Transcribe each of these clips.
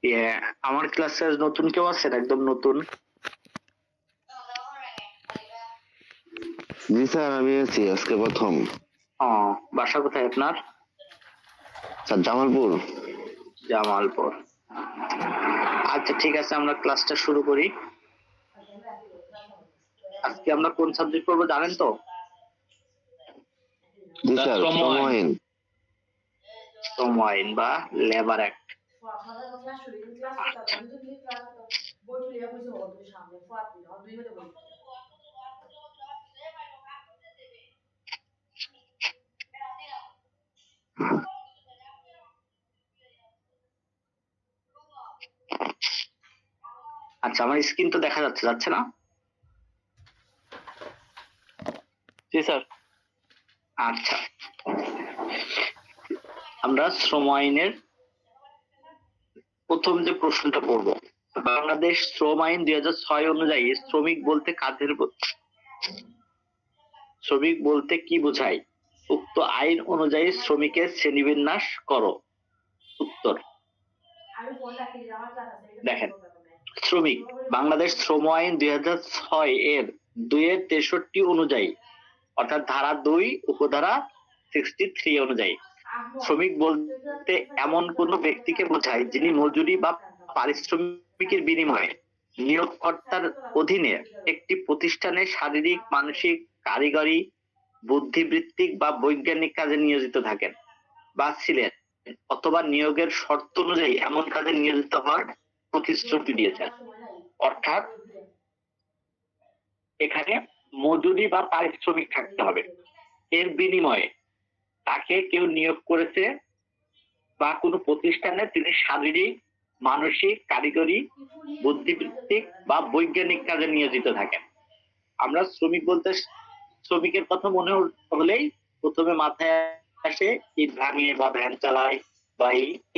ইয়ে, আমার ক্লাসে নতুন কেউ আছেন? একদম নতুন? জি স্যার, আমি আছি আজকে প্রথম। ও, বাসা কোথায় আপনার? স্যার জামালপুর। জামালপুর। আচ্ছা ঠিক আছে, আমরা ক্লাসটা শুরু করি। আজকে আমরা কোন সাবজেক্ট পড়বো জানেন তো? জি স্যার, শ্রম শ্রম আইন। আইন। শ্রম আইন বা লেবার অ্যাক্ট। আচ্ছা, আমার স্ক্রিন তো দেখা যাচ্ছে, যাচ্ছে না? জি স্যার। আচ্ছা, আমরা শ্রম আইনের প্রথম যে প্রশ্নটা পড়বো। বাংলাদেশ শ্রম আইন 2006 অনুযায়ী শ্রমিক বলতে শ্রমিক বলতে কি বোঝায়? উক্ত আইন অনুযায়ী শ্রমিকের শ্রেণীবিন্যাস করো। উত্তর দেখেন, শ্রমিক বাংলাদেশ শ্রম আইন 2006 এর 2-63 অনুযায়ী, অর্থাৎ ধারা 2 উপধারা 63 অনুযায়ী শ্রমিক বলতে এমন কোন ব্যক্তিকে বোঝায় যিনি মজুরি বা পারিশ্রমিকের বিনিময়ে নিয়োগকর্তার অধীনে একটি প্রতিষ্ঠানে শারীরিক, মানসিক, কারিগরি, বুদ্ধিবৃত্তিক বা বৈজ্ঞানিক কাজে নিয়োজিত থাকেন বা ছিলেন, অথবা নিয়োগের শর্ত অনুযায়ী এমন কাজে নিয়োজিত হওয়ার প্রতিশ্রুতি দিয়েছেন। অর্থাৎ এখানে মজুরি বা পারিশ্রমিক থাকতে হবে, এর বিনিময়ে তাকে কেউ নিয়োগ করেছে বা কোনো প্রতিষ্ঠানে তিনি শারীরিক, মানসিক, কারিগরি, বুদ্ধিবৃত্তিক বা বৈজ্ঞানিক কাজে নিয়োজিত থাকেন। আমরা শ্রমিক বলতে শ্রমিকের কথা মনে হলেই প্রথমে মাথায় আসে ইট ভাঙে বা ভ্যান চালায় বা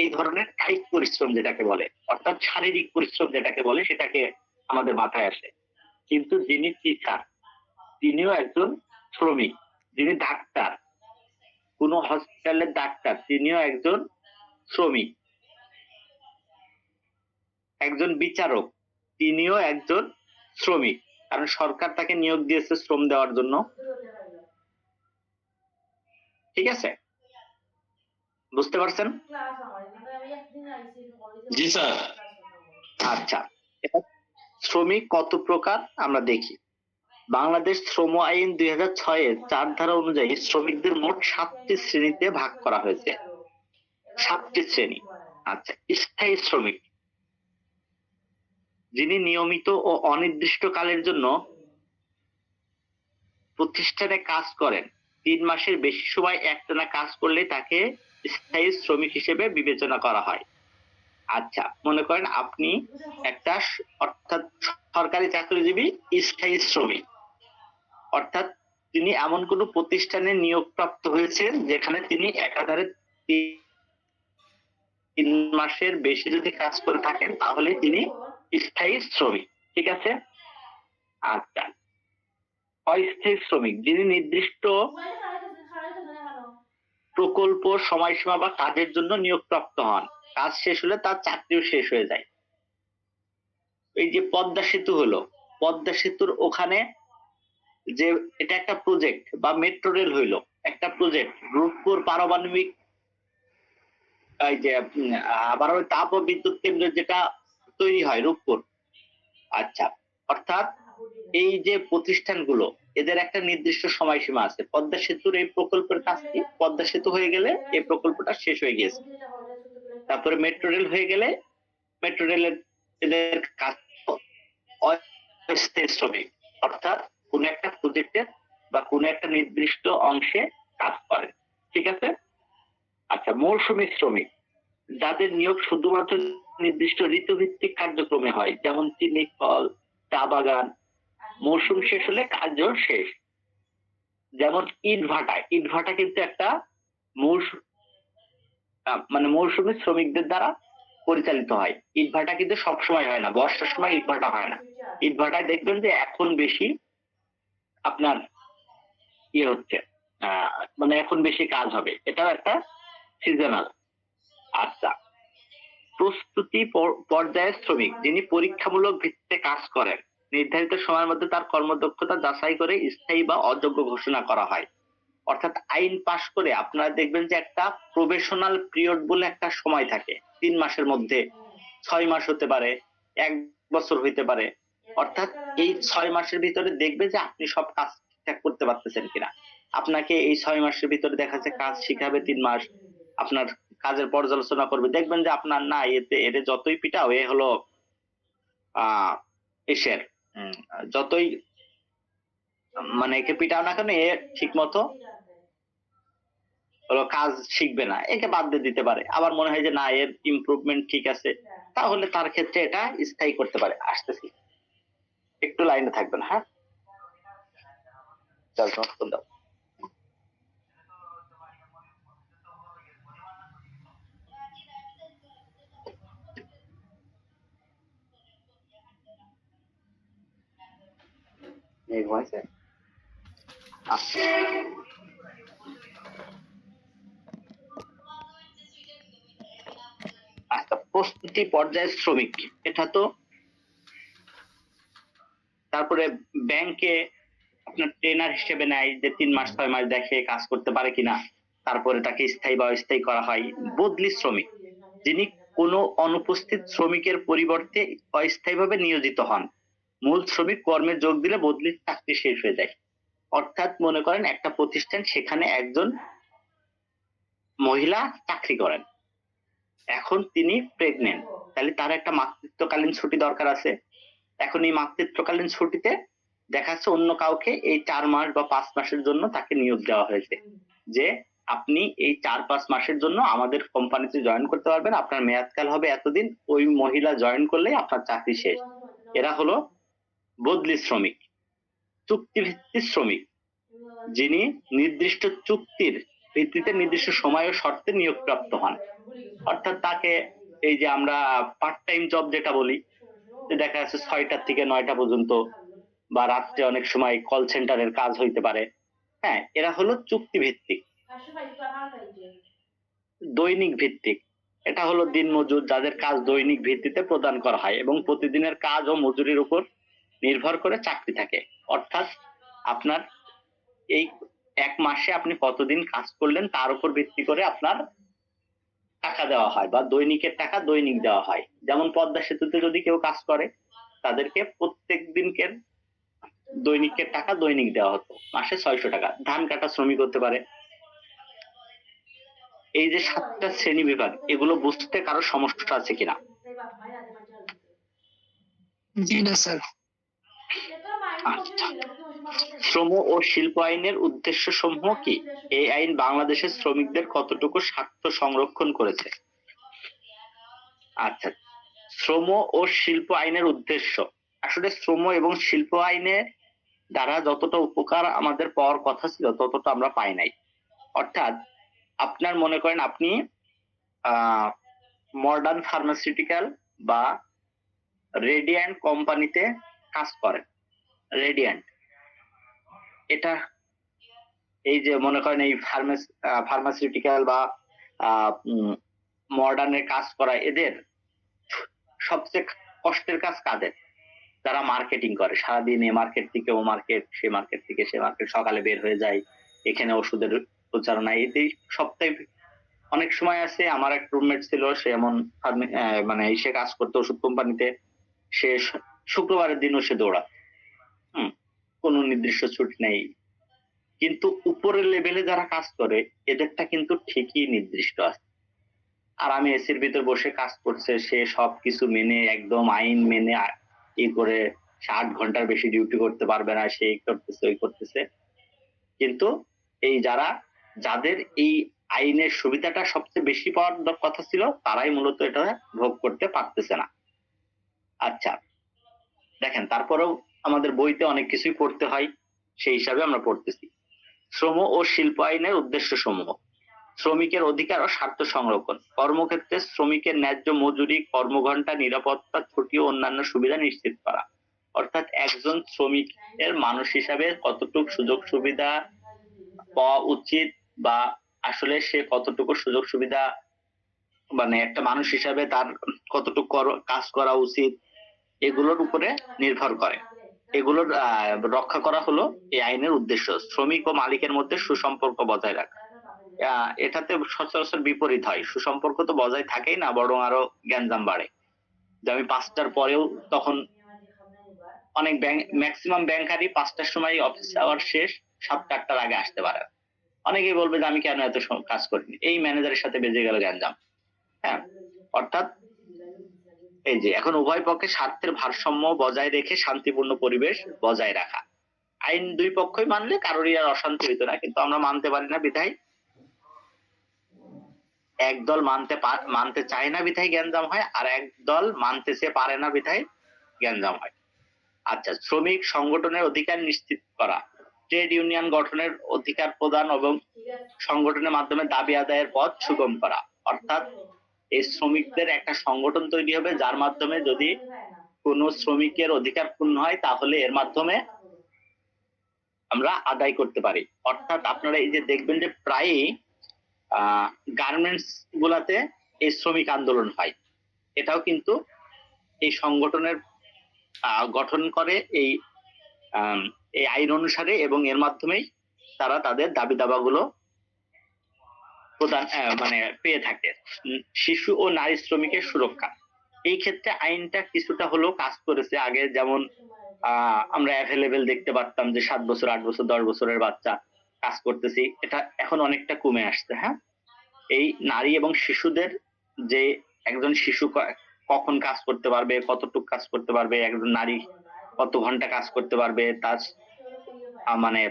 এই ধরনের কায়িক পরিশ্রম যেটাকে বলে, অর্থাৎ শারীরিক পরিশ্রম যেটাকে বলে, সেটাকে আমাদের মাথায় আসে। কিন্তু যিনি টিচার তিনিও একজন শ্রমিক, যিনি ডাক্তার, কোন হসপিটালের ডাক্তার, তিনিও একজন শ্রমিক, একজন বিচারক, তিনিও একজন শ্রমিক, কারণ সরকার তাকে নিয়োগ দিয়েছে শ্রম দেওয়ার জন্য। ঠিক আছে, বুঝতে পারছেন? জি স্যার। আচ্ছা, এবার শ্রমিক কত প্রকার আমরা দেখি। বাংলাদেশ শ্রম আইন 2006 এর 4 ধারা অনুযায়ী শ্রমিকদের মোট 7টি শ্রেণীতে ভাগ করা হয়েছে। 7টি শ্রেণী। আচ্ছা, স্থায়ী শ্রমিক, যিনি নিয়মিত ও অনির্দিষ্ট কালের জন্য প্রতিষ্ঠানে কাজ করেন, 3 মাসের বেশি সময় একটানা কাজ করলে তাকে স্থায়ী শ্রমিক হিসেবে বিবেচনা করা হয়। আচ্ছা, মনে করেন আপনি একটা অর্থাৎ সরকারি চাকরিজীবী স্থায়ী শ্রমিক, অর্থাৎ তিনি এমন কোন প্রতিষ্ঠানে নিয়োগপ্রাপ্ত হয়েছেন যেখানে তিনি একাধারে 3 মাসের বেশি যদি কাজ করে থাকেন তাহলে তিনি স্থায়ী শ্রমিক। ঠিক আছে? আচ্ছা, অস্থায়ী শ্রমিক, যিনি নির্দিষ্ট প্রকল্প, সময়সীমা বা কাজের জন্য নিয়োগপ্রাপ্ত হন, কাজ শেষ হলে তার চাকরিও শেষ হয়ে যায়। এই যে পদ্মা সেতু হলো, পদ্মা সেতুর ওখানে যে এটা একটা প্রজেক্ট বা মেট্রো রেল হইলো একটা প্রজেক্ট, রূপপুর পারমাণবিক এই যে আবার ওই তাপ ও বিদ্যুৎ কেন্দ্র যেটা তৈরি হয় রূপপুর। আচ্ছা, অর্থাৎ এই যে প্রতিষ্ঠানগুলো, এদের একটা নির্দিষ্ট সময়সীমা আছে। পদ্মা সেতুর এই প্রকল্পের কাজটি পদ্মা সেতু হয়ে গেলে এই প্রকল্পটা শেষ হয়ে গিয়েছে। তারপরে মেট্রো রেল হয়ে গেলে মেট্রো রেলের এদের কাজ অস্থায়ী শ্রমিক, অর্থাৎ কোন একটা প্রজেক্টের বা কোন একটা নির্দিষ্ট অংশে কাজ করে। ঠিক আছে? আচ্ছা, মৌসুমী শ্রমিক, যাদের নিয়োগ শুধুমাত্র নির্দিষ্ট ঋতুভিত্তিক কার্যক্রমে হয়, যেমন চিনি কল, চা বাগান, মৌসুম শেষ হলে কার্য শেষ। যেমন ইট ভাটা, ইট ভাটা কিন্তু একটা মানে মৌসুমী শ্রমিকদের দ্বারা পরিচালিত হয়। ইট ভাটা কিন্তু সবসময় হয় না, বর্ষার সময় ইট ভাটা হয় না। ইট ভাটায় দেখবেন যে এখন বেশি আপনার ইয়ে হচ্ছে, মানে এখন বেশি কাজ হবে, এটাও একটা সিজনাল। আচ্ছা, প্রস্তুতি পর্যায়ের শ্রমিক যিনি পরীক্ষামূলক ভিত্তিতে কাজ করেন, নির্ধারিত সময়ের মধ্যে তার কর্মদক্ষতা যাচাই করে স্থায়ী বা অযোগ্য ঘোষণা করা হয়। অর্থাৎ আইন পাশ করে আপনারা দেখবেন যে একটা প্রবেশনাল পিরিয়ড বলে একটা সময় থাকে, 3 মাসের মধ্যে 6 মাস হতে পারে, 1 বছর হইতে পারে। অর্থাৎ এই 6 মাসের ভিতরে দেখবে যে আপনি সব কাজ ঠিকঠাক করতে পারতেছেন কিনা। আপনাকে এই 6 মাসের ভিতরে দেখা যাচ্ছে কাজ শিখাবে 3 মাস, আপনার কাজের পর্যালোচনা করবে, দেখবেন যে আপনার না এতে যতই পিটাও এ হলো আহ এসের যতই মানে একে পিটাও না কেন এ ঠিক মতো হলো কাজ শিখবে না, একে বাদ দিয়ে দিতে পারে। আবার মনে হয় যে না এর ইমপ্রুভমেন্ট ঠিক আছে, তাহলে তার ক্ষেত্রে এটা স্থায়ী করতে পারে। আসতেছি, একটু লাইনে থাকবেন। হ্যাঁ, চল তোমার ফোন দাও। এই হয়েছে। আচ্ছা, আচ্ছা, প্রস্তুতি পর্যায়ের শ্রমিক এটা তো। তারপরে ব্যাংকে আপনার ট্রেনার হিসেবে নেয় যে 3 মাস 6 মাস দেখে কাজ করতে পারে কিনা, তারপরে তাকে স্থায়ী বা অস্থায়ী করা হয়। বদলি শ্রমিক যিনি কোনো অনুপস্থিত শ্রমিকের পরিবর্তে অস্থায়ীভাবে নিয়োজিত হন, মূল শ্রমিক কর্মে যোগ দিলে বদলির চাকরি শেষ হয়ে যায়। অর্থাৎ মনে করেন একটা প্রতিষ্ঠান, সেখানে একজন মহিলা চাকরি করেন, এখন তিনি প্রেগনেন্ট, তাহলে তার একটা মাতৃত্বকালীন ছুটি দরকার আছে। এখন এই মাতৃত্বকালীন ছুটিতে দেখা যাচ্ছে অন্য কাউকে এই 4 মাস বা 5 মাসের জন্য তাকে নিয়োগ দেওয়া হয়েছে যে আপনি এই 4-5 মাসের জন্য আমাদের কোম্পানিতে জয়েন করতে পারবেন, আপনার মেয়াদকাল হবে এতদিন। ওই মহিলা জয়েন করলেই আপনার চাকরি শেষ। এরা হলো বদলি শ্রমিক। চুক্তিভিত্তিক শ্রমিক যিনি নির্দিষ্ট চুক্তির ভিত্তিতে নির্দিষ্ট সময় ও শর্তে নিয়োগপ্রাপ্ত হন। অর্থাৎ তাকে এই যে আমরা পার্ট টাইম জব যেটা বলি, যে দেখা যাচ্ছে 6টা থেকে 9টা পর্যন্ত, বা রাত্রে অনেক সময় কল সেন্টারের কাজ হইতে পারে। হ্যাঁ, এরা হলো চুক্তি ভিত্তিক। দৈনিক ভিত্তিক এটা হলো দিন মজুর, যাদের কাজ দৈনিক ভিত্তিতে প্রদান করা হয় এবং প্রতিদিনের কাজ ও মজুরির উপর নির্ভর করে চাকরি থাকে। অর্থাৎ আপনার এই 1 মাসে আপনি কতদিন কাজ করলেন তার উপর ভিত্তি করে আপনার টাকা দেওয়া হয়, বা দৈনিকের টাকা দৈনিক দেওয়া হয়। যেমন পদ্মা সেতুতে যদি কেউ কাজ করে, তাদেরকে প্রত্যেক দিনকের দৈনিকের টাকা দৈনিক দেওয়া হতো, মাসে 600 টাকা। ধান কাটা শ্রমিক হতে পারে। এই যে 7টা শ্রেণী বিভাগ, এগুলো বুঝতে কারো সমস্যা আছে কিনা? জি না স্যার। আচ্ছা, শ্রম ও শিল্প আইনের উদ্দেশ্য সমূহ কি? এই আইন বাংলাদেশের শ্রমিকদের কতটুকু স্বার্থ সংরক্ষণ করেছে? আচ্ছা, শ্রম ও শিল্প আইনের উদ্দেশ্য, আসলে শ্রম এবং শিল্প আইনের দ্বারা যতটা উপকার আমাদের পাওয়ার কথা ছিল ততটা আমরা পাই নাই। অর্থাৎ আপনার মনে করেন আপনি মডার্ন ফার্মাসিউটিক্যাল বা রেডিয়ান্ট কোম্পানিতে কাজ করেন। রেডিয়ান্ট এটা এই যে মনে করেন এই ফার্মাসিউটিক্যাল বা মডার্নের কাজ করা, এদের সবচেয়ে কষ্টের কাজ কাদের? যারা মার্কেটিং করে, সারাদিন এ মার্কেট থেকে ও মার্কেট, সে মার্কেট থেকে সে মার্কেট, সকালে বের হয়ে যায়, এখানে ওষুধের প্রচারণা, এতেই সপ্তাহে অনেক সময় আছে। আমার এক রুমমেট ছিল, সে এমন মানে সে কাজ করতো ওষুধ কোম্পানিতে, সে শুক্রবারের দিনও সে দৌড়ায়। কোনো নির্দিষ্ট ছুটি নেই। কিন্তু উপরের লেভেলে যারা কাজ করে এদেরটা কিন্তু ঠিকই নির্দিষ্ট আছে। আর আমি এসির ভিতর বসে কাজ করছে, সে সবকিছু মেনে একদম আইন মেনে করে 8 ঘন্টার বেশি ডিউটি করতে পারবে না, সে করতেছে ওই করতেছে। কিন্তু এই যাদের এই আইনের সুবিধাটা সবচেয়ে বেশি পাওয়ার কথা ছিল, তারাই মূলত এটা ভোগ করতে পারতেছে না। আচ্ছা, দেখেন, তারপরেও আমাদের বইতে অনেক কিছুই পড়তে হয়, সেই হিসাবে আমরা পড়তেছি। শ্রম ও শিল্প আইনের উদ্দেশ্য সমূহ: শ্রমিকের অধিকার ও স্বার্থ সংরক্ষণ, কর্মক্ষেত্রে শ্রমিকের ন্যায্য মজুরি, কর্মঘণ্টা, নিরাপত্তা, ছুটি ও অন্যান্য সুবিধা নিশ্চিত করা। অর্থাৎ একজন শ্রমিকের মানুষ হিসাবে কতটুকু সুযোগ সুবিধা পাওয়া উচিত, বা আসলে সে কতটুকু সুযোগ সুবিধা, মানে একটা মানুষ হিসাবে তার কতটুকু কাজ করা উচিত, এগুলোর উপরে নির্ভর করে। এগুলোর রক্ষা করা হলো এই আইনের উদ্দেশ্য, শ্রমিক ও মালিকের মধ্যে সুসম্পর্ক বজায় রাখা। এটাতে সচরাচর বিপরীত হয়, সুসম্পর্ক তো বজায় থাকেই না, বরং আরো গ্যাঞ্জাম বাড়ে। যে আমি 5টার পরেও তখন অনেক ব্যাংক, ম্যাক্সিমাম ব্যাংকারই 5টার সময় অফিস আওয়ার শেষ, 7টা-8টার আগে আসতে পারে। অনেকেই বলবে যে আমি কেন এত কাজ করিনি, এই ম্যানেজারের সাথে বেজে গেল গ্যাঞ্জাম। হ্যাঁ, অর্থাৎ এই যে এখন উভয় পক্ষে স্বার্থের ভারসাম্য বজায় রেখে শান্তিপূর্ণ পরিবেশ বজায় রাখা। আইন দুই পক্ষই মানলে কারোরই আর অশান্তি হইতো না, কিন্তু আমরা মানতে পারি না বিধায়, একদল মানতে চায় না বিধায় গ্যাঞ্জাম হয়, আর একদল মানতেছে পারে না বিধায় গ্যাঞ্জাম হয়। আচ্ছা, শ্রমিক সংগঠনের অধিকার নিশ্চিত করা, ট্রেড ইউনিয়ন গঠনের অধিকার প্রদান এবং সংগঠনের মাধ্যমে দাবি আদায়ের পথ সুগম করা। অর্থাৎ এই শ্রমিকদের একটা সংগঠন তৈরি হবে, যার মাধ্যমে যদি কোনো শ্রমিকের অধিকার পূর্ণ হয় তাহলে এর মাধ্যমে আমরা আদায় করতে পারি। অর্থাৎ আপনারা এই যে দেখবেন যে প্রায়ই গার্মেন্টস গুলাতে এই শ্রমিক আন্দোলন হয়, এটাও কিন্তু এই সংগঠনের গঠন করে এই আইন অনুসারে, এবং এর মাধ্যমেই তারা তাদের দাবি দাবাগুলো প্রদান মানে পেয়ে থাকে। শিশু ও নারী শ্রমিকের সুরক্ষা, এই ক্ষেত্রে আইনটা কিছুটা হলেও কাজ করেছে। আগে যেমন আমরা অ্যাভেলেবেল দেখতে পারতাম যে 7 বছর, 8 বছর, 10 বছরের বাচ্চা কাজ করতেছি, এটা এখন অনেকটা কমে আসছে। হ্যাঁ, এই নারী এবং শিশুদের যে একজন শিশু কখন কাজ করতে পারবে, কতটুকু কাজ করতে পারবে, একজন নারী কত ঘন্টা কাজ করতে পারবে, তার মানে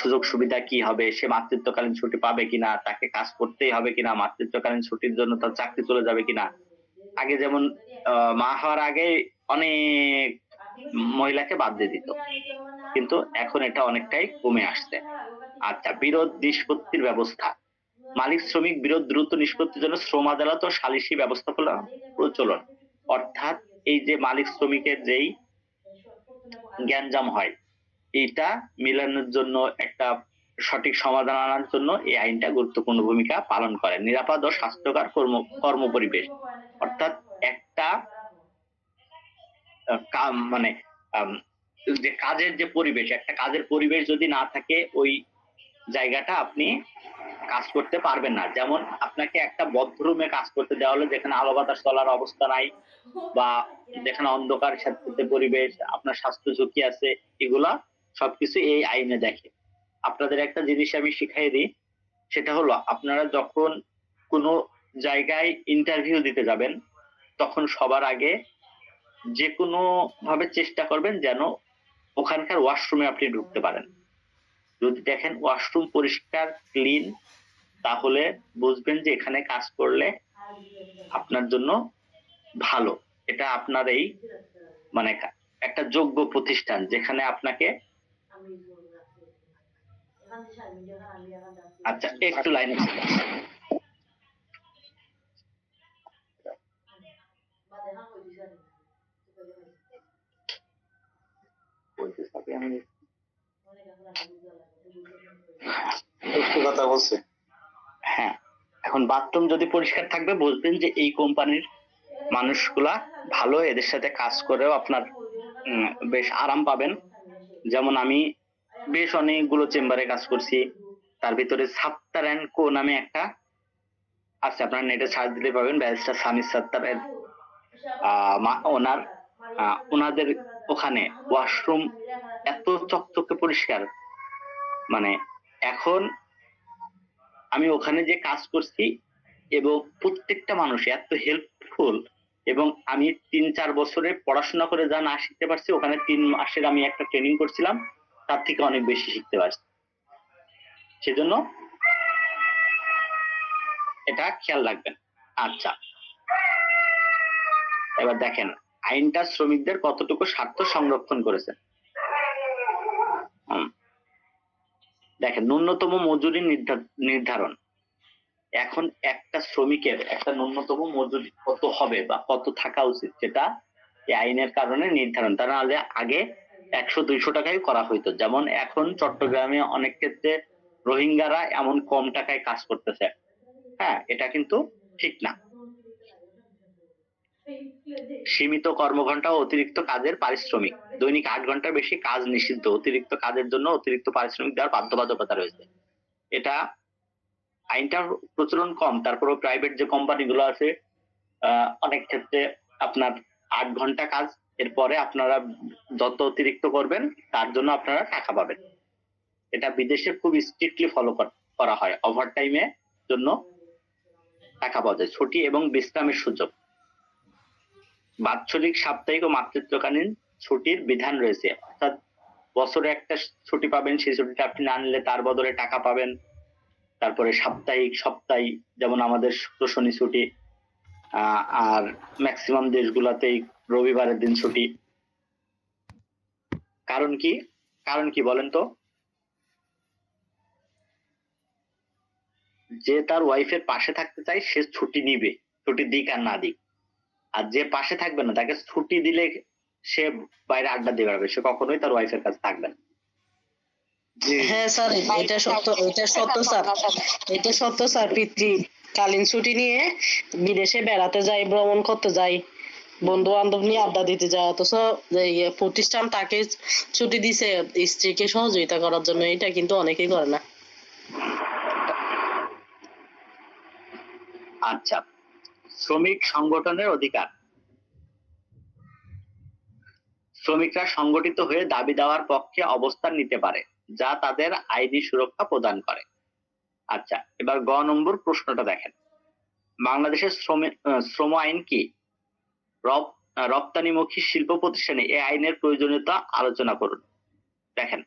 সুযোগ সুবিধা কি হবে, সে মাতৃত্বকালীন ছুটি পাবে কিনা, তাকে কাজ করতেই হবে কিনা, মাতৃত্বকালীন ছুটির জন্য তার চাকরি চলে যাবে কিনা। আগে যেমন মা হওয়ার আগে অনেক মহিলাকে বাদ দিয়ে দিত, কিন্তু এখন এটা অনেকটাই কমে আসছে। আচ্ছা, বিরোধ নিষ্পত্তির ব্যবস্থা, মালিক শ্রমিক বিরোধ দ্রুত নিষ্পত্তির জন্য শ্রম আদালত ও সালিসি ব্যবস্থাপনা প্রচলন। অর্থাৎ এই যে মালিক শ্রমিকের যেই গ্যাঞ্জাম হয়, এটা মিলানোর জন্য, একটা সঠিক সমাধান আনার জন্য এই আইনটা গুরুত্বপূর্ণ ভূমিকা পালন করে। নিরাপদ ও স্বাস্থ্যকর কর্ম পরিবেশ, অর্থাৎ একটা মানে যে কাজের যে পরিবেশ, একটা কাজের পরিবেশ যদি না থাকে, ওই জায়গাটা আপনি কাজ করতে পারবেন না। যেমন আপনাকে একটা বদ্ধ রুমে কাজ করতে দেওয়া হলো, যেখানে আলো বাতাস চলার অবস্থা নাই, বা যেখানে অন্ধকার সাথে পরিবেশ, আপনার স্বাস্থ্য ঝুঁকি আছে, এগুলা সবকিছু এই আইনে দেখে। আপনাদের একটা জিনিস আমি শিখাই দিই, সেটা হলো আপনারা যখন কোনো জায়গায় ইন্টারভিউ দিতে যাবেন, তখন সবার আগে যে কোনো ভাবে চেষ্টা করবেন যেন ওখানকার ওয়াশরুমে আপনি ঢুকতে পারেন। যদি দেখেন ওয়াশরুম পরিষ্কার, ক্লিন, তাহলে বুঝবেন যে এখানে কাজ করলে আপনার জন্য ভালো। এটা আপনার এই মানে একটা যোগ্য প্রতিষ্ঠান, যেখানে আপনাকে। আচ্ছা, একটু লাইনে একটু কথা বলছে। হ্যাঁ, এখন বাথরুম যদি পরিষ্কার থাকবে, বুঝবেন যে এই কোম্পানির মানুষগুলা ভালো, এদের সাথে কাজ করেও আপনার বেশ আরাম পাবেন। যেমন আমি বেশ অনেকগুলো চেম্বারে কাজ করছি, তার ভিতরে সাত্তার অ্যান্ড কো নামে একটা আছে, আপনার নেটে সার্চ দিলে পাবেন, ব্যারিস্টার সামির সাত্তার ওনাদের ওখানে ওয়াশরুম এত চকচকে পরিষ্কার, মানে এখন আমি ওখানে যে কাজ করছি, এবং প্রত্যেকটা মানুষ এত হেল্পফুল, এবং আমি 3-4 বছরে পড়াশোনা করে যা না শিখতে পারছি, ওখানে 3 মাসের আমি একটা ট্রেনিং করছিলাম, তার থেকে অনেক বেশি শিখতে পারছি। সেজন্য এটা খেয়াল রাখবেন। আচ্ছা, এবার দেখেন আইনটা শ্রমিকদের কতটুকু স্বার্থ সংরক্ষণ করেছে। দেখেন, ন্যূনতম মজুরি নির্ধারণ। এখন একটা শ্রমিকের একটা ন্যূনতম মজুরি কত হবে বা কত থাকা উচিত, সেটা এই আইনের কারণে নির্ধারণ। তা নাহলে আগে 100-200 টাকায় করা হইতো। যেমন এখন চট্টগ্রামে অনেক ক্ষেত্রে রোহিঙ্গারা এমন কম টাকায় কাজ করতেছে। হ্যাঁ, এটা কিন্তু ঠিক না। সীমিত কর্মঘণ্টা ও অতিরিক্ত কাজের পারিশ্রমিক, দৈনিক 8 ঘন্টার বেশি কাজ নিষিদ্ধ, অতিরিক্ত কাজের জন্য অতিরিক্ত পারিশ্রমিক দেওয়ার বাধ্যবাধকতা রয়েছে। এটা আইনটা প্রচলন কম, তারপরেও প্রাইভেট যে কোম্পানিগুলো আছে অনেক ক্ষেত্রে আপনার 8 ঘন্টা কাজ, এরপরে আপনারা যত অতিরিক্ত করবেন তার জন্য আপনারা টাকা পাবেন। এটা বিদেশে খুব স্ট্রিক্টলি ফলো করা হয়। ওভার টাইমের জন্য টাকা পাওয়া যায়। ছুটি এবং বিশ্রামের সুযোগ, বাৎসরিক, সাপ্তাহিক ও মাতৃত্বকালীন ছুটির বিধান রয়েছে। অর্থাৎ বছরে একটা ছুটি পাবেন, সেই ছুটিটা আপনি না নিলে তার বদলে টাকা পাবেন। তারপরে সপ্তাহে যেমন আমাদের শুক্র শনি ছুটি, আর ম্যাক্সিমাম দেশগুলোতেই রবিবারের দিন ছুটি। কারণ কি বলেন তো? যে তার ওয়াইফের পাশে থাকতে চায় সে ছুটি নিবে, ছুটি দিক আর না দিক। আর যে পাশে থাকবে না তাকে ছুটি দিলে সে বাইরে আড্ডা দিয়ে বেড়াবে, সে কখনোই তার ওয়াইফের কাছে থাকবে না। হ্যাঁ স্যার, এটা সত্য, এটা সত্য স্যার। পিতৃকালীন ছুটি নিয়ে বিদেশে বেড়াতে যাই, ভ্রমণ করতে যাই, বন্ধু বান্ধব নিয়ে আড্ডা দিতে যায়, অথচ প্রতিষ্ঠান তাকে ছুটি দিছে স্ত্রীকে সহযোগিতা করার জন্য। এটা কিন্তু অনেকেই করে না। আচ্ছা, শ্রমিক সংগঠনের অধিকার। শ্রমিকরা সংগঠিত হয়ে দাবি দেওয়ার পক্ষে অবস্থান নিতে পারে, যা তাদের আইনি সুরক্ষা প্রদান করে। আচ্ছা, এবার গ নম্বর প্রশ্নটা দেখেন। বাংলাদেশের শ্রম আইন কি? রপ্তানিমুখী শিল্প প্রতিষ্ঠানে এই আইনের প্রয়োজনীয়তা আলোচনা করুন। দেখেন,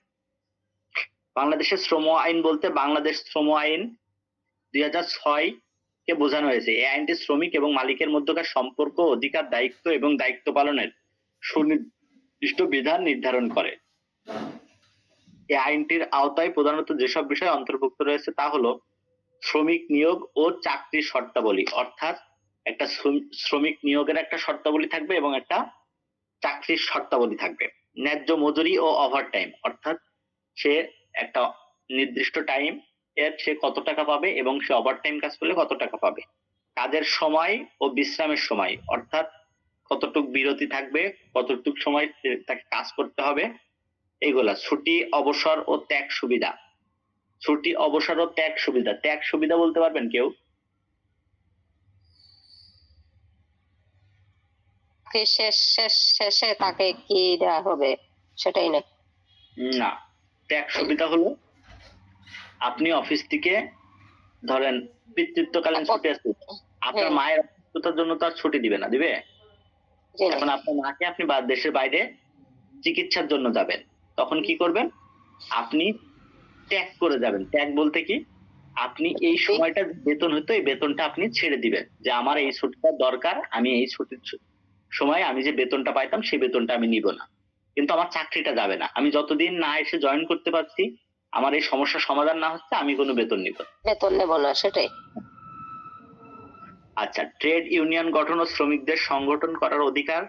বাংলাদেশের শ্রম আইন বলতে বাংলাদেশ শ্রম আইন 2006 কে বোঝানো হয়েছে। এই আইনটি শ্রমিক এবং মালিকের মধ্যকার সম্পর্ক, অধিকার, দায়িত্ব এবং দায়িত্ব পালনের সুনির্দিষ্ট বিধান নির্ধারণ করে। এই আইনটির আওতায় প্রধানত যেসব বিষয় অন্তর্ভুক্ত রয়েছে তা হলো শ্রমিক নিয়োগ ও চাকরির শর্তাবলী, অর্থাৎ একটা শ্রমিক নিয়োগের একটা শর্তাবলী থাকবে এবং একটা চাকরির শর্তাবলী থাকবে। ন্যায্য মজুরি ও ওভারটাইম, অর্থাৎ সে একটা নির্দিষ্ট টাইম এর সে কত টাকা পাবে এবং সে ওভারটাইম কাজ করলে কত টাকা পাবে। কাজের সময় ও বিশ্রামের সময়, অর্থাৎ কতটুক বিরতি থাকবে, কতটুক সময় তাকে কাজ করতে হবে, এগুলা। ছুটি, অবসর ও ত্যাগ সুবিধা। ছুটি, অবসর ও ত্যাগ সুবিধা। ত্যাগ সুবিধা বলতে পারবেন কেউ? শেষে তাকে কি দেওয়া হবে সেটাই না? না, ত্যাগ সুবিধা হলো আপনি অফিস থেকে ধরেন পিতৃত্বকালীন ছুটি আছে, আপনার মায়ের অসুস্থতার জন্য তো আর ছুটি দিবে না, দিবে? এখন আপনার মাকে আপনি দেশের বাইরে চিকিৎসার জন্য যাবেন, তখন কি করবেন? আপনি ত্যাগ করে যাবেন। ত্যাগ বলতে কি, আপনি এই সময়টা বেতন হতো এই বেতনটা আপনি ছেড়ে দিবেন, যে আমার এই ছুটিটা দরকার, আমি এই ছুটির সময় আমি যে বেতনটা পাইতাম সেই বেতনটা আমি নিব না, কিন্তু আমার চাকরিটা যাবে না। আমি যতদিন না এসে জয়েন করতে পারছি, আমার এই সমস্যার সমাধান না হচ্ছে, আমি কোনো বেতন নেব না, সেটাই। আচ্ছা, ট্রেড ইউনিয়ন গঠন ও শ্রমিকদের সংগঠন করার অধিকার,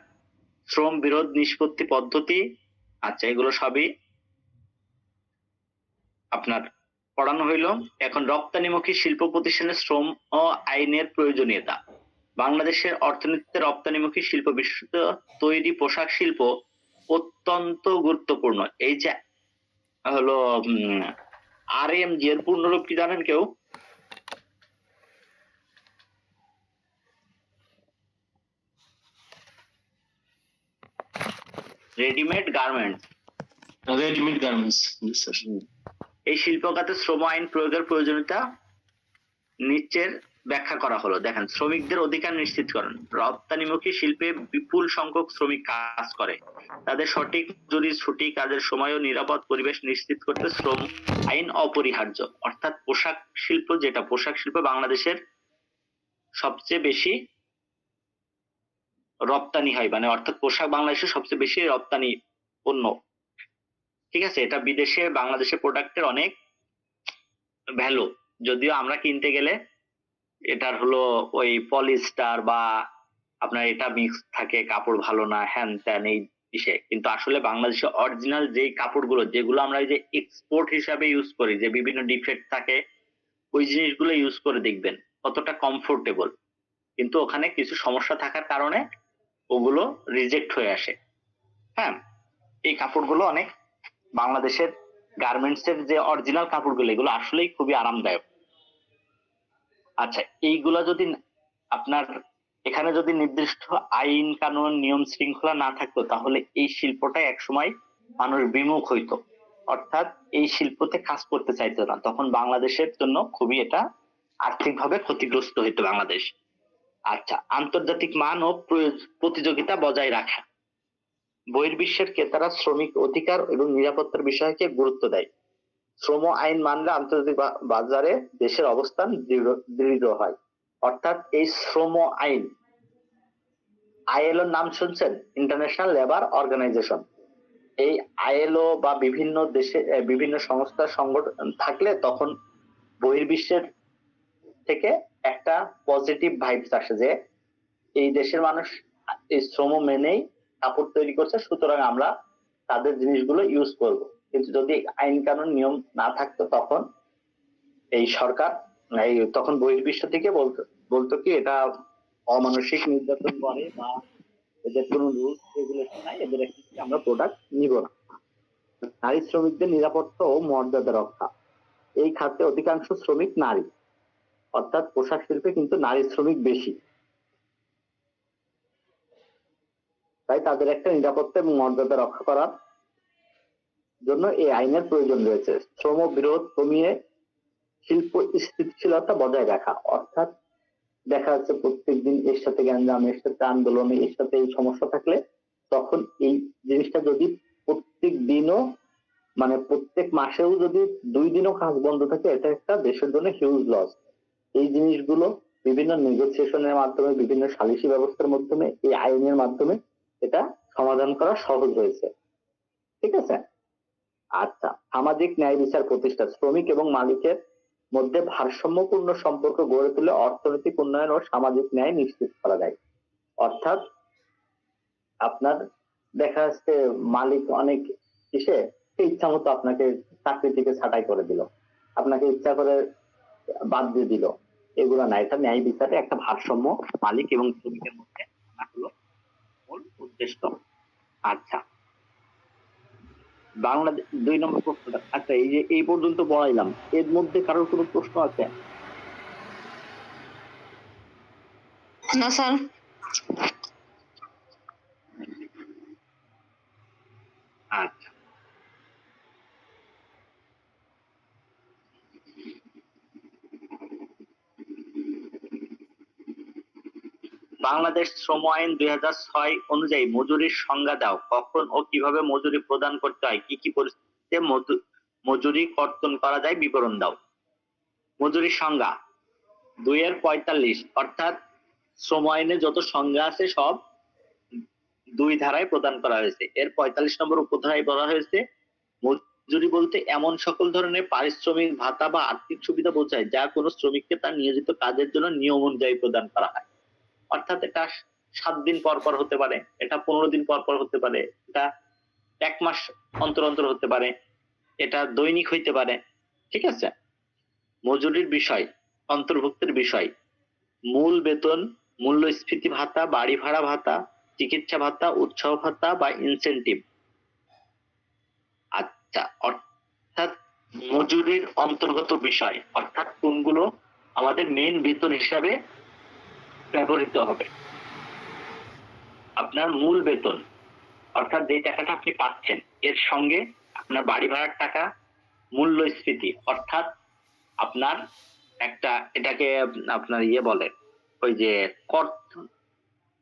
শ্রম বিরোধ নিষ্পত্তি পদ্ধতি। আচ্ছা, এগুলো সবই আপনার পড়ানো হইলো। এখন রপ্তানিমুখী শিল্প প্রতিষ্ঠানে শ্রম ও আইনের প্রয়োজনীয়তা। বাংলাদেশের অর্থনীতিতে রপ্তানিমুখী শিল্প, বিশেষত তৈরি পোশাক শিল্প অত্যন্ত গুরুত্বপূর্ণ। এই যে হলো RMG এর পূর্ণরূপ কি জানেন কেউ? Readymade garments. এই শিল্প খাতে শ্রম আইন প্রয়োগের প্রয়োজনীয়তা নিচের ব্যাখ্যা করা হলো। দেখেন, শ্রমিকদের অধিকার নিশ্চিতকরণ। রপ্তানিমুখী শিল্পে বিপুল সংখ্যক শ্রমিক কাজ করে, তাদের সঠিক মজুরি, ছুটি, কাজের সময় ও নিরাপদ পরিবেশ নিশ্চিত করতে শ্রম আইন অপরিহার্য। অর্থাৎ পোশাক শিল্প, যেটা পোশাক শিল্প বাংলাদেশের সবচেয়ে বেশি রপ্তানি হয়, মানে অর্থাৎ পোশাক বাংলাদেশের সবচেয়ে বেশি রপ্তানি পণ্য। ঠিক আছে, এটা বিদেশে বাংলাদেশের প্রোডাক্টের অনেক ভ্যালু, যদিও আমরা কিনতে গেলে এটার হলো ওই পলিস্টার বা আপনার এটা মিক্স থাকে, কাপড় ভালো না, হ্যান ত্যান এই বিষয়ে, কিন্তু আসলে বাংলাদেশে অরিজিনাল যে কাপড়গুলো, যেগুলো আমরা এই যে এক্সপোর্ট হিসাবে ইউজ করি, যে বিভিন্ন ডিফেক্ট থাকে, ওই জিনিসগুলো ইউজ করে দেখবেন কতটা কমফোর্টেবল। কিন্তু ওখানে কিছু সমস্যা থাকার কারণে ওগুলো রিজেক্ট হয়ে আসে। হ্যাঁ, এই কাপড়গুলো অনেক বাংলাদেশের গার্মেন্টস এর যে অরিজিনাল কাপড়গুলো এগুলো আসলেই খুবই আরামদায়ক। আচ্ছা, এইগুলা যদি আপনার এখানে যদি নির্দিষ্ট আইন কানুন নিয়ম শৃঙ্খলা না থাকতো তাহলে এই শিল্পটা একসময় মানুষ বিমুখ হইতো, অর্থাৎ এই শিল্পতে কাজ করতে চাইতো না। তখন বাংলাদেশের জন্য খুবই এটা আর্থিকভাবে ক্ষতিগ্রস্ত হইতো বাংলাদেশ। আচ্ছা, আন্তর্জাতিক মান ও প্রতিযোগিতা বজায় রাখা। বহির্বিশ্বের ক্রেতারা শ্রমিক অধিকার এবং নিরাপত্তার বিষয়কে গুরুত্ব দেয়। শ্রম আইন মানলে আন্তর্জাতিক বাজারে দেশের অবস্থান দৃঢ় হয়। অর্থাৎ এই শ্রম আইন, আইএলও নাম শুনছেন, ইন্টারন্যাশনাল লেবার অর্গানাইজেশন। এই আইএলও বা বিভিন্ন দেশে বিভিন্ন সংস্থা সংগঠন থাকলে তখন বহির্বিশ্বের থেকে একটা পজিটিভ ভাইবস আসে যে এই দেশের মানুষ এই শ্রম মেনেই কাপড় তৈরি করছে, সুতরাং আমরা তাদের জিনিসগুলো ইউজ করব। কিন্তু যদি আইন কানুন নিয়ম না থাকতো তখন এই সরকার তখন বহির্বিশ্ব থেকে বলতো কি এটা অমানসিক নির্যাতন করে বা এদের কোনো রুলস রেগুলেশন নাই, এদের আমরা প্রোডাক্ট নিব না। নারী শ্রমিকদের নিরাপত্তা ও মর্যাদা রক্ষা। এই খাতে অধিকাংশ শ্রমিক নারী, অর্থাৎ পোশাক শিল্পে কিন্তু নারী শ্রমিক বেশি, তাই তাদের একটা নিরাপত্তা এবং মর্যাদা রক্ষা করার জন্য এই আইনের প্রয়োজন রয়েছে। শ্রম বিরোধ কমিয়ে শিল্প স্থিতিশীলতা বজায় রাখা, অর্থাৎ দেখা যাচ্ছে প্রত্যেকদিন এর সাথে গ্যাঞ্জাম, এর সাথে আন্দোলন, এর সাথে এই সমস্যা থাকলে তখন এই জিনিসটা যদি প্রত্যেক দিনও মানে প্রত্যেক মাসেও যদি 2 দিনও কাজ বন্ধ থাকে, এটা একটা দেশের জন্য হিউজ লস। এই জিনিসগুলো বিভিন্ন নেগোসিয়েশনের মাধ্যমে, বিভিন্ন সালিসি ব্যবস্থার মাধ্যমে, এই আইনের মাধ্যমে এটা সমাধান করা সহজ হয়েছে। ঠিক আছে। আচ্ছা, সামাজিক ন্যায় বিচার প্রতিষ্ঠা। শ্রমিক এবং মালিকের মধ্যে ভারসাম্যপূর্ণ সম্পর্ক গড়ে তুলে অর্থনৈতিক উন্নয়ন ও সামাজিক ন্যায় নিশ্চিত করা যায়। অর্থাৎ আপনার দেখা যাচ্ছে মালিক অনেক ইচ্ছা মতো আপনাকে চাকরি থেকে ছাঁটাই করে দিল, আপনাকে ইচ্ছা করে বাদ দিয়ে দিল, এগুলো না। এটা ন্যায় বিচারে একটা ভারসাম্য মালিক এবং শ্রমিকের মধ্যে আনা হলো মূল উদ্দেশ্য। আচ্ছা, বাংলাদেশ 2 নম্বর প্রশ্নটা। আচ্ছা, এই যে এই পর্যন্ত বলাইলাম, এর মধ্যে কারোর কোনো প্রশ্ন আছে? না স্যার। আচ্ছা, বাংলাদেশ শ্রম আইন 2006 অনুযায়ী মজুরির সংজ্ঞা দাও। কখন ও কিভাবে মজুরি প্রদান করতে হয়, কি কি পরিস্থিতিতে মজুরি কর্তন করা যায় বিবরণ দাও। মজুরির সংজ্ঞা 2-45, অর্থাৎ শ্রম আইনে যত সংজ্ঞা আছে সব 2 ধারায় প্রদান করা হয়েছে। এর 45 নম্বর উপধারায় বলা হয়েছে মজুরি বলতে এমন সকল ধরনের পারিশ্রমিক, ভাতা বা আর্থিক সুবিধা বোঝায় যা কোনো শ্রমিককে তার নিয়োজিত কাজের জন্য নিয়ম অনুযায়ী প্রদান করা হয়। অর্থাৎ এটা 7 দিন পর পর হতে পারে, এটা 15 দিন পর পর হতে পারে, এটা 1 মাস অন্তর অন্তর হতে পারে, এটা দৈনিক হইতে পারে। ঠিক আছে। মজুরির বিষয়, অন্তর্ভুক্তের বিষয়: মূল বেতন, মূল্যস্ফীতি ভাতা, বাড়ি ভাড়া ভাতা, চিকিৎসা ভাতা, উৎসাহ ভাতা বা ইনসেনটিভ। আচ্ছা, অর্থাৎ মজুরির অন্তর্গত বিষয় অর্থাৎ কোনগুলো আমাদের মেইন বেতন হিসাবে ব্যবহৃত হবে। আপনার মূল বেতন অর্থাৎ যে টাকাটা আপনি পাচ্ছেন, এর সঙ্গে আপনার বাড়ি ভাড়ার টাকা, মূল্যস্ফীতি অর্থাৎ আপনার একটা এটাকে আপনার বলে ওই যে কর,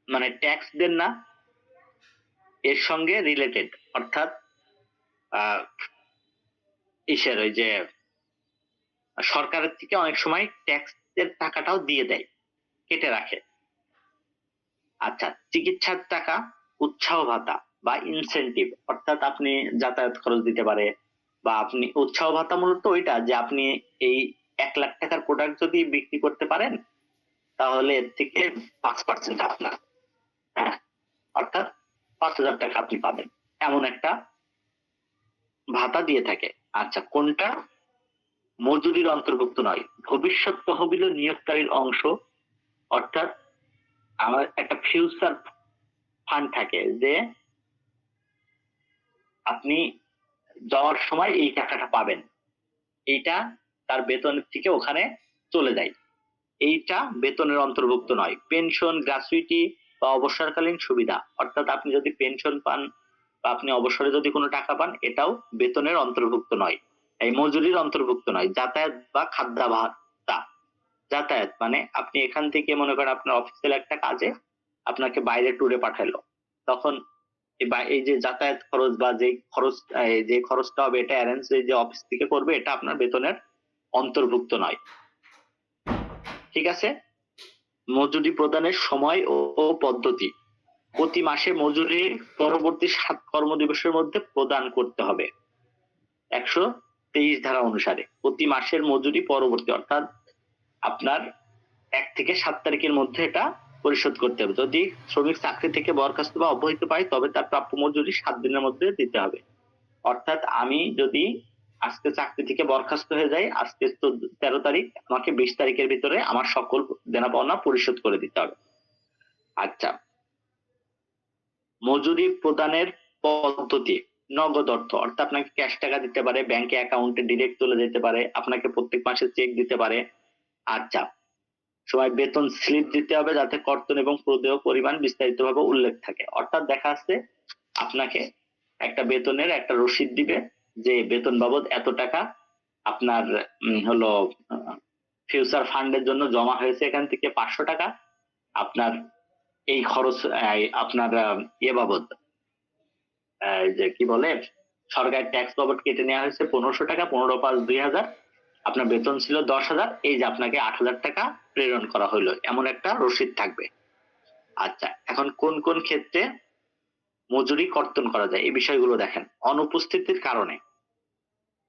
মানে ট্যাক্স দেন না, এর সঙ্গে রিলেটেড, অর্থাৎ ইসের ওই যে সরকারের থেকে অনেক সময় ট্যাক্সের টাকাটাও দিয়ে দেয়, কেটে রাখে। আচ্ছা, চিকিৎসার টাকা, উৎসাহ ভাতা বা ইনসেনটিভ, অর্থাৎ আপনি যাতায়াত খরচ দিতে পারে, বা আপনি উৎসাহ ভাতা মূলত ওইটা যে আপনি এই 1 লাখ টাকার প্রোডাক্ট যদি বিক্রি করতে পারেন তাহলে এর থেকে 5% আপনার, অর্থাৎ 5,000 টাকা আপনি পাবেন, এমন একটা ভাতা দিয়ে থাকে। আচ্ছা, কোনটা মজুরির অন্তর্ভুক্ত নয়? ভবিষ্যৎ তহবিল নিয়োগকারীর অংশ, অর্থাৎ আমার একটা ফিউচার ফান্ড থাকে যে আপনি যাওয়ার সময় এই টাকাটা পাবেন, এইটা তার বেতনের থেকে ওখানে চলে যায়, এইটা বেতনের অন্তর্ভুক্ত নয়। পেনশন, গ্র্যাচুইটি বা অবসরকালীন সুবিধা, অর্থাৎ আপনি যদি পেনশন পান বা আপনি অবসরে যদি কোনো টাকা পান, এটাও বেতনের অন্তর্ভুক্ত নয়, এই মজুরির অন্তর্ভুক্ত নয়। যাতায়াত বা খাদ্যাভাতা, যাতায়াত মানে আপনি এখান থেকে মনে করেন আপনার অফিসিয়াল একটা কাজে আপনাকে বাইরে ট্যুরে পাঠালো, তখন এই যে যাতায়াত খরচ বা যে খরচটা হবে এটা অ্যারেঞ্জ যে অফিস থেকে করবে, এটা আপনার বেতনের অন্তর্ভুক্ত নয়। ঠিক আছে। মজুরি প্রদানের সময় ও পদ্ধতি, প্রতি মাসে মজুরি পরবর্তী 7 কর্মদিবসের মধ্যে প্রদান করতে হবে 123 ধারা অনুসারে। প্রতি মাসের মজুরি পরবর্তী, অর্থাৎ আপনার 1 থেকে 7 তারিখের মধ্যে এটা পরিশোধ করতে হবে। যদি শ্রমিক চাকরি থেকে বরখাস্ত বা অব্যাহতি পায় তবে তার প্রাপ্য মজুরি 7 দিনের মধ্যে দিতে হবে। অর্থাৎ আমি যদি আজকে চাকরি থেকে বরখাস্ত হয়ে যাই, আজকে 13 তারিখ, আমাকে 20 তারিখের ভিতরে আমার সকল দেনা পাওনা পরিশোধ করে দিতে হবে। আচ্ছা, মজুরি প্রদানের পদ্ধতি, নগদ অর্থ, অর্থাৎ আপনাকে ক্যাশ টাকা দিতে পারে, ব্যাংকে অ্যাকাউন্টে ডিরেক্ট চলে যেতে পারে, আপনাকে প্রত্যেক মাসে চেক দিতে পারে। আচ্ছা, সময় বেতন স্লিপ দিতে হবে যাতে কর্তন এবং প্রদেয় পরিমাণ বিস্তারিতভাবে উল্লেখ থাকে। অর্থাৎ দেখা যাচ্ছে আপনাকে একটা বেতনের একটা রসিদ দিবে যে বেতন বাবদ এত টাকা আপনার হলো ফিউচার ফান্ডের জন্য জমা হয়েছে, এখান থেকে 500 টাকা আপনার এই খরচ, আপনার বাবদ যে কি বলে সরকারি ট্যাক্স বাবদ কেটে নেওয়া হয়েছে 1500 টাকা, 15/5/2000, আপনার বেতন ছিল 10,000, এই যে আপনাকে 8,000 টাকা প্রেরণ করা হলো, এমন একটা রসিদ থাকবে। আচ্ছা, এখন কোন কোন ক্ষেত্রে মজুরি কর্তন করা যায় এই বিষয়গুলো দেখেন। অনুপস্থিতির কারণে,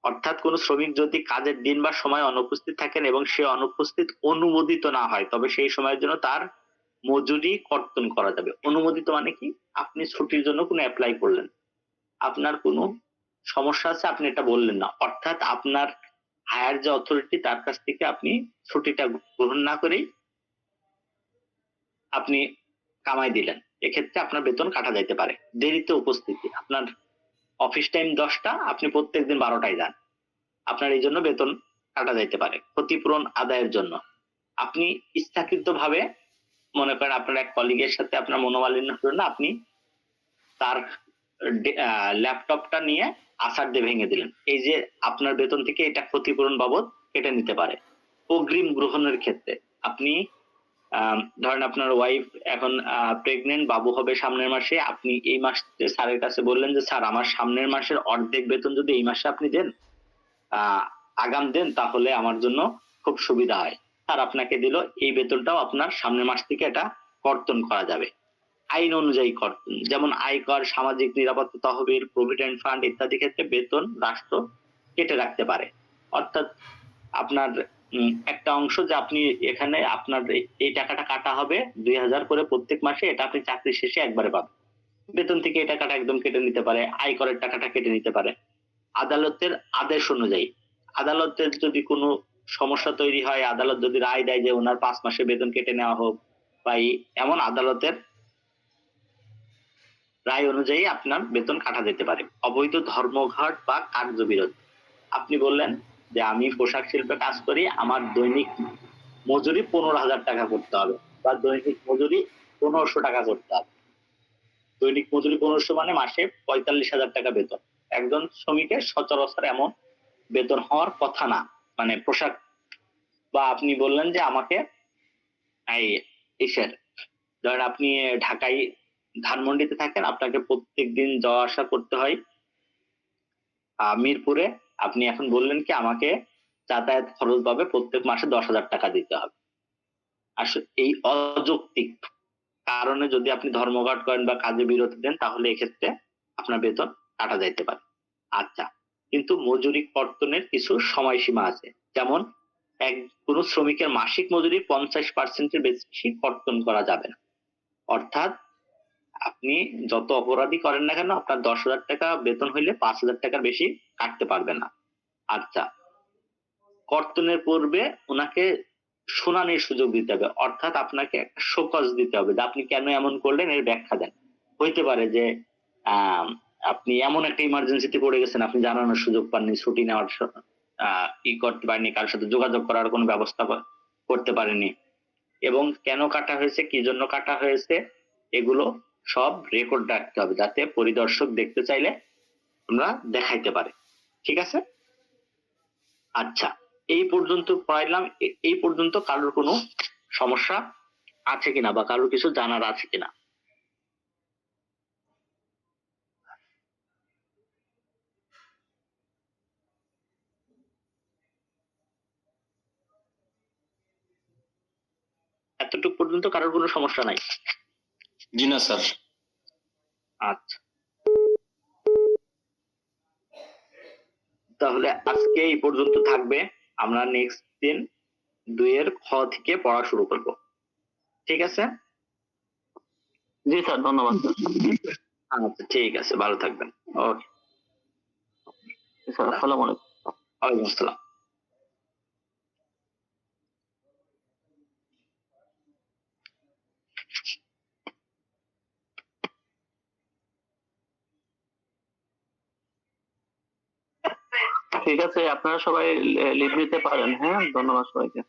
অর্থাৎ কোন শ্রমিক যদি কাজের দিন বা সময় অনুপস্থিত থাকেন এবং সে অনুপস্থিত অনুমোদিত না হয় তবে সেই সময়ের জন্য তার মজুরি কর্তন করা যাবে। অনুমোদিত মানে কি, আপনি ছুটির জন্য কোনো অ্যাপ্লাই করলেন, আপনার কোনো সমস্যা আছে, আপনি এটা বললেন না, অর্থাৎ আপনার হায়ার যে অথরিটি তার কাছ থেকে আপনি ছুটিটা গ্রহণ না করেই আপনি কামাই দিলেন, এক্ষেত্রে আপনার বেতন কাটা যাইতে পারে। দেরিতে উপস্থিতি, আপনার অফিস টাইম 10টা, আপনি প্রত্যেকদিন 12টায় যান, আপনার এই জন্য বেতন কাটা যাইতে পারে। ক্ষতিপূরণ আদায়ের জন্য, আপনি ইচ্ছাকৃত ভাবে মনে করেন আপনার এক কলিগের সাথে আপনার মনোমালিন্য হলো না, আপনি তার ল্যাপটপটা নিয়ে আসার দিয়ে ভেঙে দিলেন, এই যে আপনার বেতন থেকে এটা ক্ষতিপূরণ বাবদ কেটে নিতে পারে। অগ্রিম গ্রহণের ক্ষেত্রে, আপনি ধরেন আপনার ওয়াইফ এখন প্রেগনেন্ট, বাবু হবে সামনের মাসে, আপনি এই মাসে স্যারের কাছে বললেন যে স্যার আমার সামনের মাসের অর্ধেক বেতন যদি এই মাসে আপনি দেন, আগাম দেন, তাহলে আমার জন্য খুব সুবিধা হয়। স্যার আপনাকে দিল, এই বেতনটাও আপনার সামনের মাস থেকে এটা কর্তন করা যাবে আইন অনুযায়ী কর্তন, যেমন আয়কর, সামাজিক নিরাপত্তা তহবিল, প্রভিডেন্ট ফান্ড ইত্যাদি ক্ষেত্রে বেতন রাষ্ট্র কেটে রাখতে পারে। অর্থাৎ আপনার একটা অংশ যে আপনি এখানে আপনার এই টাকাটা কাটা হবে 2000 করে প্রত্যেক মাসে, এটা আপনি চাকরি শেষে একবারে পাবেন। বেতন থেকে এই টাকাটা একদম কেটে নিতে পারে, আয়করের টাকাটা কেটে নিতে পারে। আদালতের আদেশ অনুযায়ী, আদালতের যদি কোনো সমস্যা তৈরি হয়, আদালত যদি রায় দেয় যে ওনার 5 মাসের বেতন কেটে নেওয়া হোক বা এমন আদালতের রায় অনুযায়ী আপনার বেতন কাটা যেতে পারে। অবৈধ ধর্মঘট বা কার্যবিরোধ, আপনি বললেন যে আমি পোশাক শিল্পে কাজ করি, আমার দৈনিক মজুরি 15,000 টাকা করতে হবে বা দৈনিক মজুরি 1500 টাকা করতে হবে। দৈনিক মজুরি 1500 মানে মাসে 45,000 টাকা বেতন। একজন শ্রমিকের সচরাচর এমন বেতন হওয়ার কথা না, মানে পোশাক, বা আপনি বললেন যে আমাকে এই ইসের, ধরেন আপনি ঢাকায় ধানমন্ডিতে থাকেন, আপনাকে প্রত্যেক দিন যাওয়া আসা করতে হয় মিরপুরে, আপনি এখন বললেন কি আমাকে যাতায়াত খরচ ভাবে প্রত্যেক মাসে 10,000 টাকা দিতে হবে। আসলে এই অযৌক্তিক কারণে যদি আপনি ধর্মঘট করেন বা কাজে বিরতি দেন, তাহলে এক্ষেত্রে আপনার বেতন কাটা যাইতে পারে। আচ্ছা, কিন্তু মজুরি কর্তনের কিছু সময়সীমা আছে, যেমন কোন শ্রমিকের মাসিক মজুরি 50%-এর বেশি কর্তন করা যাবে না। অর্থাৎ আপনি যত অপরাধী করেন না কেন, আপনার 10,000 টাকা বেতন হইলে 5,000 টাকার বেশি কাটতে পারবে না। আচ্ছা, কর্তনের পূর্বে ওনাকে শুনানির সুযোগ দিতে হবে, অর্থাৎ আপনাকে একটা শোকজ দিতে হবে যে আপনি কেন এমন করলেন এর ব্যাখ্যা দেন। হইতে পারে যে আহ, আপনি এমন একটা ইমার্জেন্সিতে পড়ে গেছেন, আপনি জানানোর সুযোগ পাননি, ছুটি নেওয়ার ই করতে পারেননি, কারোর সাথে যোগাযোগ করার কোনো ব্যবস্থা করতে পারেননি, এবং কেন কাটা হয়েছে, কি জন্য কাটা হয়েছে, এগুলো সব রেকর্ড রাখতে হবে, যাতে পরিদর্শক দেখতে চাইলে আমরা দেখাইতে পারে। ঠিক আছে? আচ্ছা, এই পর্যন্ত পড়াইলাম। এই পর্যন্ত কারোর কোনো সমস্যা আছে কিনা বা কারোর কিছু জানার আছে কিনা? এতটুকু পর্যন্ত কারোর কোনো সমস্যা নাই? জি না স্যার। আচ্ছা, তাহলে আজকে এই পর্যন্ত থাকবে। আমরা নেক্সট দিন 2 এর খ থেকে পড়া শুরু করব। ঠিক আছে? জি স্যার, ধন্যবাদ স্যার। আচ্ছা, ঠিক আছে, ভালো থাকবেন। ওকে, স্যার, আসসালামু আলাইকুম। ওয়ালাইকুম আসসালাম। ঠিক আছে, আপনারা সবাই লিভ নিতে পারেন। হ্যাঁ, ধন্যবাদ সবাইকে।